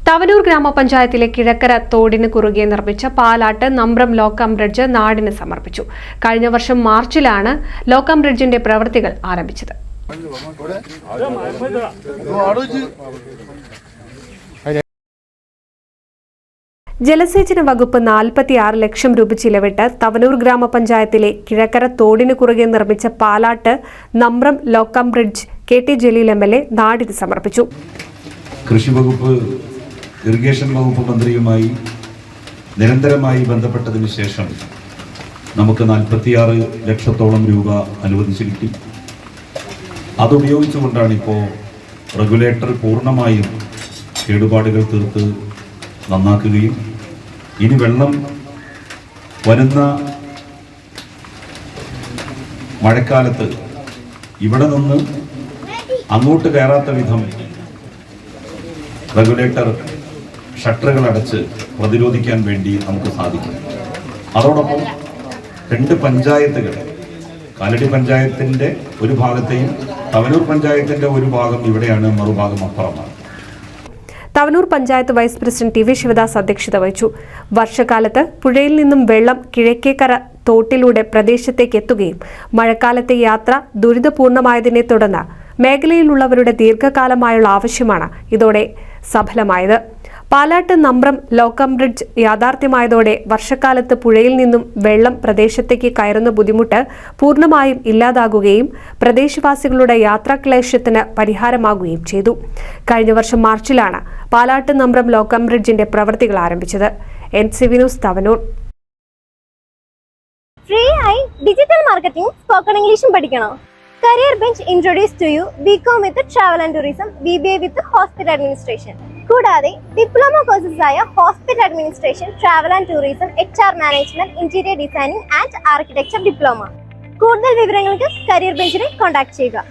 തവനൂർ ഗ്രാമപഞ്ചായത്തിലെ കിഴക്കര തോടിന് കുറുകെ നിർമ്മിച്ച പാലാട്ട് നമ്പ്രം ലോക്കം ബ്രിഡ്ജ് നാടിന് സമർപ്പിച്ചു. കഴിഞ്ഞ വർഷം മാർച്ചിലാണ് ലോക്കം ബ്രിഡ്ജിന്റെ പ്രവൃത്തികൾ ആരംഭിച്ചത്. ജലസേചന വകുപ്പ് 46 ലക്ഷം രൂപ ചിലവിട്ട് തവനൂർ ഗ്രാമപഞ്ചായത്തിലെ കിഴക്കര തോടിന് കുറുകെ നിർമ്മിച്ച Palat Nambram locum bridge KT Jaleel MLA നാടിന് സമർപ്പിച്ചു. കൃഷി വകുപ്പ് ഇറിഗേഷൻ വകുപ്പ് മന്ത്രിയുമായി നിരന്തരമായി ബന്ധപ്പെട്ടതിന് ശേഷം നമുക്ക് 46 ലക്ഷത്തോളം രൂപ അനുവദിച്ചു കിട്ടി. അതുപയോഗിച്ചുകൊണ്ടാണ് ഇപ്പോൾ റെഗുലേറ്റർ പൂർണ്ണമായും കേടുപാടുകൾ തീർത്ത് നന്നാക്കുകയും ഇനി വെള്ളം വരുന്ന മഴക്കാലത്ത് ഇവിടെ നിന്ന് അങ്ങോട്ട് കയറാത്ത വിധം റെഗുലേറ്റർ ഷട്ടറുകൾ അടച്ച് പ്രതിരോധിക്കാൻ വേണ്ടി നമുക്ക് സാധിക്കും. അതോടൊപ്പം 2 പഞ്ചായത്തുകൾ, കാലടി പഞ്ചായത്തിൻ്റെ ഒരു ഭാഗത്തെയും തവനൂർ പഞ്ചായത്തിൻ്റെ ഒരു ഭാഗം ഇവിടെയാണ്, മറുഭാഗം അപ്പുറമാണ്. Thavanur panchayat vice president TV Sivadas അധ്യക്ഷത വഹിച്ചു. വർഷകാലത്ത് പുഴയിൽ നിന്നും വെള്ളം കിഴക്കേക്കര തോട്ടിലൂടെ പ്രദേശത്തേക്ക് എത്തുകയും മഴക്കാലത്തെ യാത്ര ദുരിതപൂർണമായതിനെ തുടർന്ന് മേഖലയിലുള്ളവരുടെ ദീർഘകാലമായുള്ള ആവശ്യമാണ് ഇതോടെ സഫലമായത്. പാലാട്ട് നമ്പ്രം ലോക്കം ബ്രിഡ്ജ് യാഥാർത്ഥ്യമായതോടെ വർഷക്കാലത്ത് പുഴയിൽ നിന്നും വെള്ളം പ്രദേശത്തേക്ക് കയറുന്ന ബുദ്ധിമുട്ട് പൂർണ്ണമായും ഇല്ലാതാകുകയും പ്രദേശവാസികളുടെ യാത്രാക്ലേശത്തിന് പരിഹാരമാകുകയും ചെയ്തു. കഴിഞ്ഞ വർഷം മാർച്ചിലാണ് പാലാട്ട് നമ്പ്രം ലോക്കം ബ്രിഡ്ജിന്റെ പ്രവൃത്തികൾ ആരംഭിച്ചത്. NCV news Thavanur. ഫ്രീ ആയി ഡിജിറ്റൽ മാർക്കറ്റിംഗ്, സ്പോക്കൺ ഇംഗ്ലീഷും പഠിക്കണോ? Career Bench introduce to you BCom with Travel and Tourism, BBA with Hospital Administration. കൂടാതെ ഡിപ്ലോമ കോഴ്സസ് ആയ hospital administration, travel and tourism, HR management, interior designing and architecture diploma. കൂടുതൽ വിവരങ്ങൾക്ക് career ബെഞ്ചിനെ contact ചെയ്യുക.